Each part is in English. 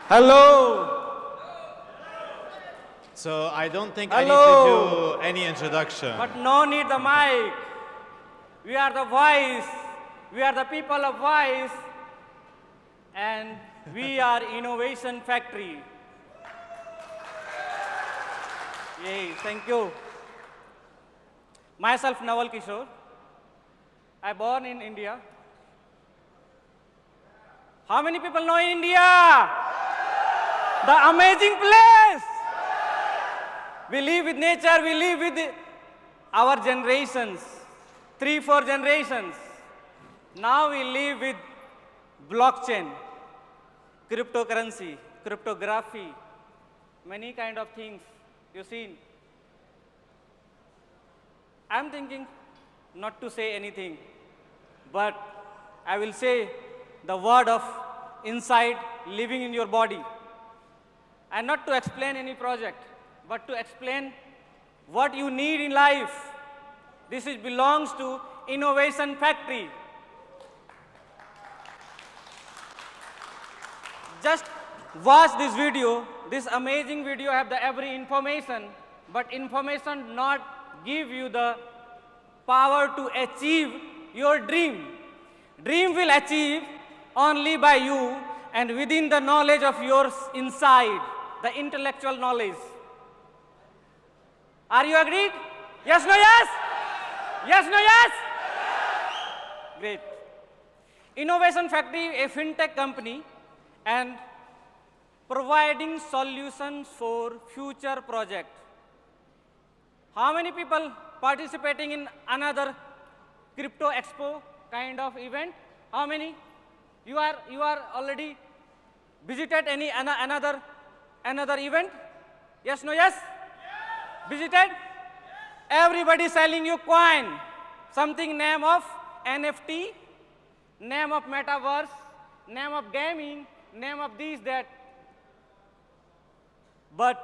Hello. So I don't think Hello. I need to do any introduction. But no need the mic. We are the voice. We are the people of voice. And we are Innovation Factory. Yay, thank you. Myself, Naval Kishore. I born in India. How many people know India? The amazing place. We live with nature, we live with our generations, 3-4 generations. Now we live with blockchain, cryptocurrency, cryptography, many kind of things you've seen. I'm thinking not to say anything, but I will say the word of inside living in your body. And not to explain any project, but to explain what you need in life. This belongs to Innovation Factory. Just watch this video. This amazing video have the every information, but information not give you the power to achieve your dream. Dream will achieve only by you and within the knowledge of yours inside, the intellectual knowledge. Are you agreed? Yes, no, yes? Yes, no, yes? Great. Innovation Factory, a fintech company, and providing solutions for future project. How many people participating in another crypto expo kind of event? How many? You are already visited any another event? Yes, no, yes? Visited? Everybody selling you coin, something name of NFT, name of metaverse, name of gaming, name of this, that. But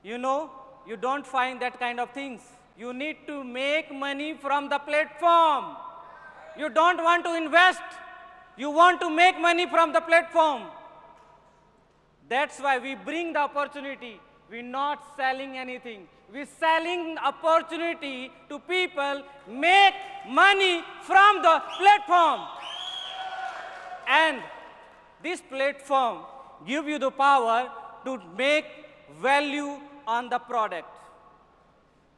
you know, you don't find that kind of things. You need to make money from the platform. You don't want to invest. You want to make money from the platform. That's why we bring the opportunity. We're not selling anything. We're selling opportunity to people, make money from the platform. And this platform gives you the power to make value on the product.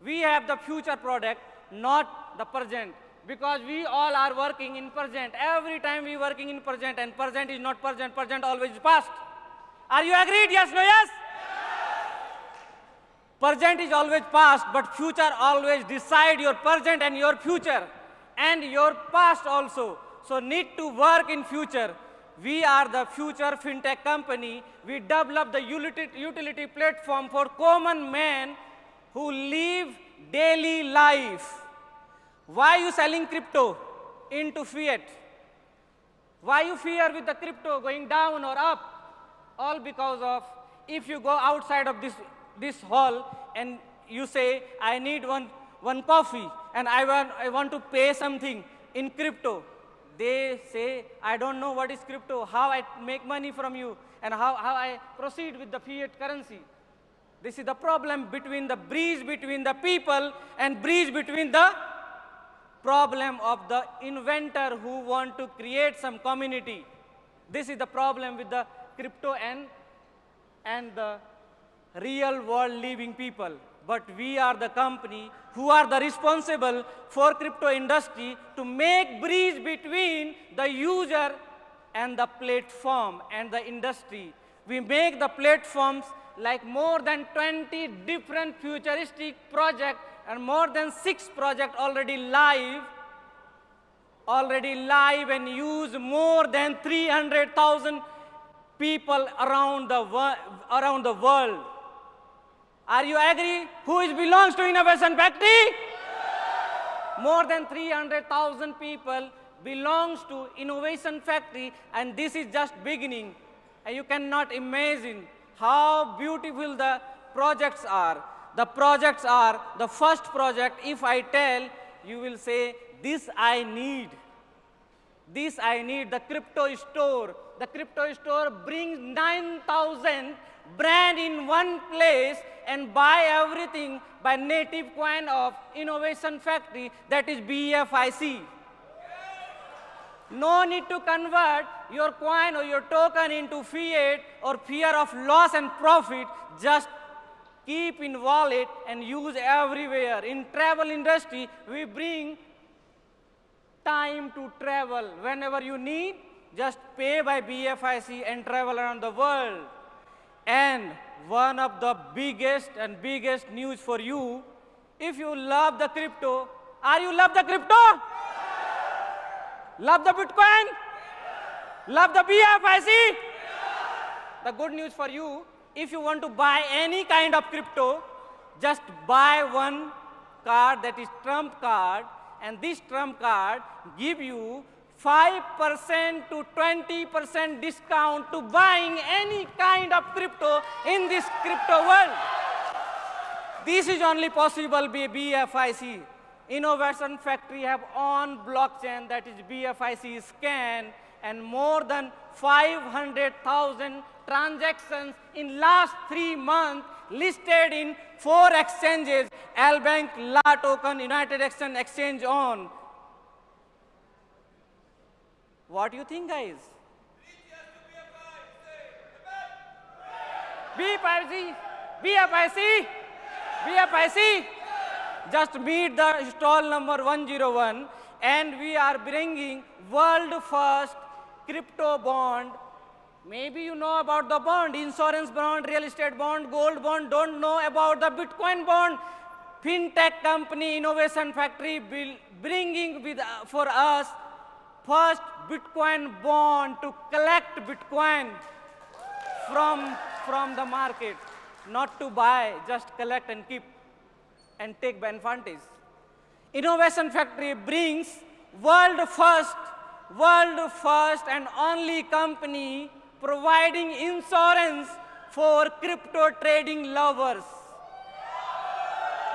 We have the future product, not the present, because we all are working in present. Every time we working in present, and present is not present, present always is past. Are you agreed? Yes, no, yes? Present is always past, but future always decide your present and your future, and your past also. So need to work in future. We are the future fintech company. We develop the utility platform for common men who live daily life. Why you selling crypto into fiat? Why you fear with the crypto going down or up? All because of, if you go outside of this hall and you say, I need one coffee and I want to pay something in crypto. They say, I don't know what is crypto, how I make money from you, and how I proceed with the fiat currency. This is the problem between the bridge between the people and bridge between the problem of the inventor who want to create some community. This is the problem with the crypto and the real world living people. But we are the company who are the responsible for crypto industry to make bridge between the user and the platform and the industry. We make the platforms like more than 20 different futuristic projects and more than 6 projects already live and use more than 300,000 people around the world. Are you agree? Who belongs to Innovation Factory? More than 300,000 people belongs to Innovation Factory, and this is just beginning. And you cannot imagine how beautiful the projects are. The projects are, the first project, if I tell, you will say, this I need. This I need, the crypto store the crypto store brings 9,000 brand in one place and buy everything by native coin of Innovation Factory, that is BFIC. No need to convert your coin or your token into fiat or fear of loss and profit. Just keep in wallet and use everywhere. In travel industry, we bring time to travel. Whenever you need, just pay by BFIC and travel around the world. And one of the biggest news for you, if you love the crypto, are you love the crypto? Love the Bitcoin? Love the BFIC? The good news for you, if you want to buy any kind of crypto, just buy one card, that is Trump card, and this Trump card give you 5% to 20% discount to buying any kind of crypto in this crypto world. This is only possible by BFIC. Innovation Factory have on blockchain, that is BFIC scan, and more than 500,000 transactions in last 3 months listed in 4 exchanges, Albank, La Token, United Exchange, Exchange on. What do you think, guys? BFIC, BFIC, BFIC. Just meet the stall number 101, and we are bringing world first crypto bond. Maybe you know about the bond, insurance bond, real estate bond, gold bond, don't know about the Bitcoin bond. Fintech company Innovation Factory bringing with, for us first Bitcoin bond to collect Bitcoin from the market, not to buy, just collect and keep and take advantage. Innovation Factory brings world first and only company providing insurance for crypto trading lovers.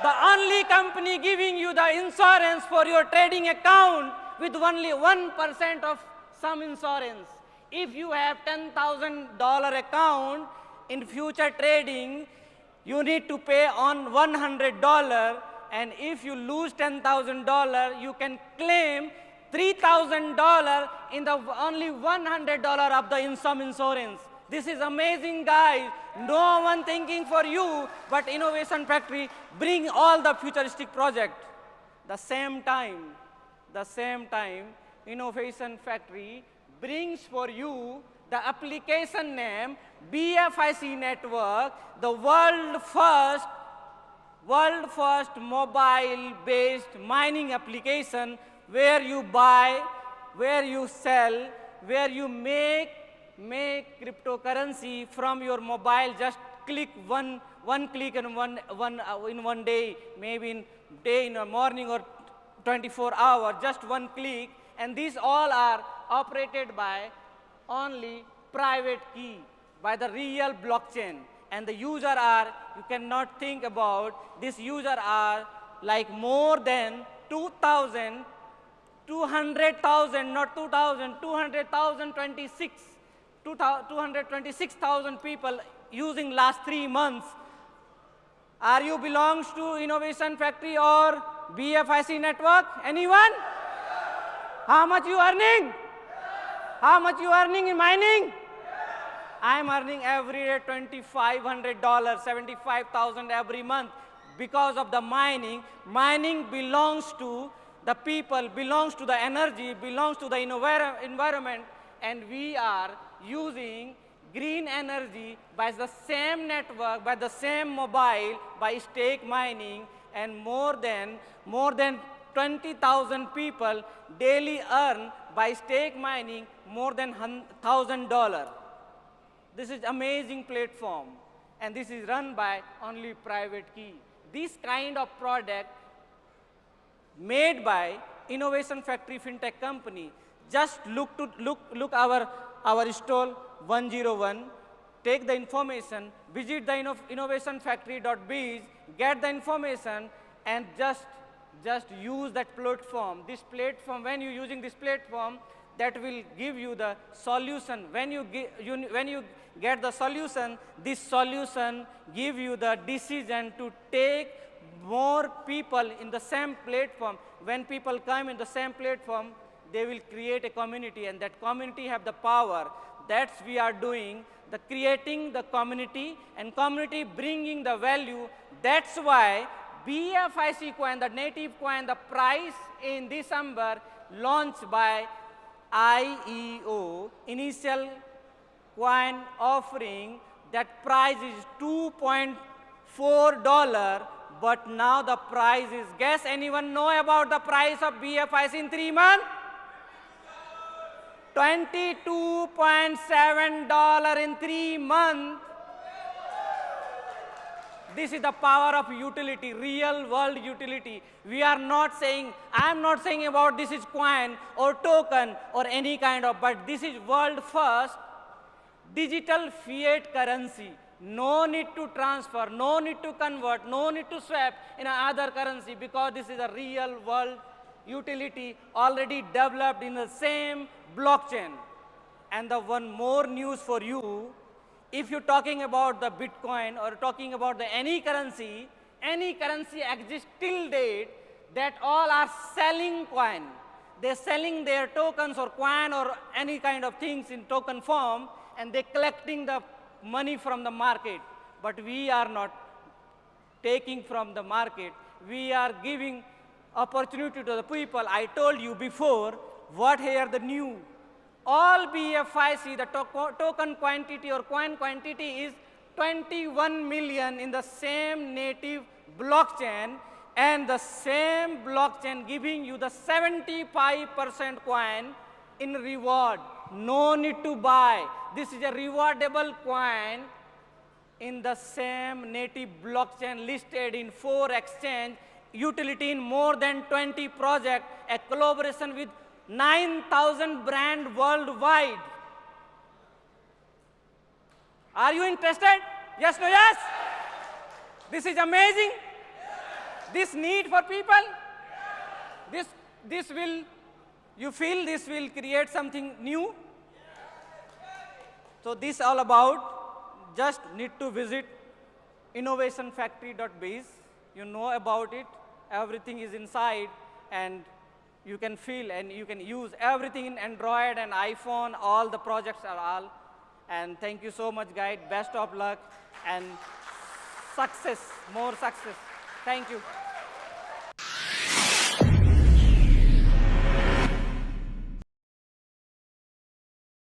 The only company giving you the insurance for your trading account with only 1% of some insurance. If you have $10,000 account in future trading, you need to pay on $100, and if you lose $10,000, you can claim $3,000 in the only $100 of the some insurance. This is amazing, guys. No one thinking for you, but Innovation Factory bring all the futuristic project. The same time, Innovation Factory brings for you the application name BFIC Network, the world first mobile-based mining application where you buy, where you sell, where you make cryptocurrency from your mobile. Just click one click in one day, maybe in the morning or 24 hours, just one click, and these all are operated by only private key, by the real blockchain. And the user are, you cannot think about, this user are like more than 200,000, not 2,000, 226,000 people using last 3 months. Are you belongs to Innovation Factory or BFIC network? Anyone? How much you earning? How much you earning in mining? I am earning every day $2,500, 75,000 every month because of the mining. Mining belongs to the people, belongs to the energy, belongs to the environment, and we are using green energy by the same network, by the same mobile, by stake mining, and more than 20,000 people daily earn by stake mining more than $1,000. This is amazing platform, and this is run by only private key. This kind of product made by Innovation Factory FinTech company. Just look our stall 101, take the information, visit the innovationfactory.biz, get the information, and just use that platform. This platform, when you're using this platform, that will give you the solution. When you get the solution, this solution give you the decision to take more people in the same platform. When people come in the same platform, they will create a community, and that community have the power. That's we are doing, the creating the community, and community bringing the value. That's why BFIC coin, the native coin, the price in December launched by IEO, initial coin offering, that price is $2.4, but now the price is, guess anyone know about the price of BFIC in 3 months? $22.7 in 3 months. This is the power of utility, real world utility. We are not saying, I am not saying about this is coin or token or any kind of, but this is world first digital fiat currency. No need to transfer, no need to convert, no need to swap in another currency, because this is a real world utility already developed in the same blockchain. And the one more news for you, if you're talking about the Bitcoin or talking about the any currency exists till date, that all are selling coin. They're selling their tokens or coin or any kind of things in token form, and they're collecting the money from the market. But we are not taking from the market. We are giving opportunity to the people. I told you before, what here the new. All BFIC, the token quantity or coin quantity is 21 million in the same native blockchain, and the same blockchain giving you the 75% coin in reward. No need to buy. This is a rewardable coin in the same native blockchain listed in 4 exchange, utility in more than 20 projects, a collaboration with 9,000 brand worldwide. Are you interested? Yes, no, yes? This is amazing. This need for people. This will, you feel this will create something new? So this all about, just need to visit innovationfactory.biz. You know about it. Everything is inside, and you can feel and you can use everything in Android and iPhone. All the projects are all. And thank you so much, guys. Best of luck and success, more success. Thank you.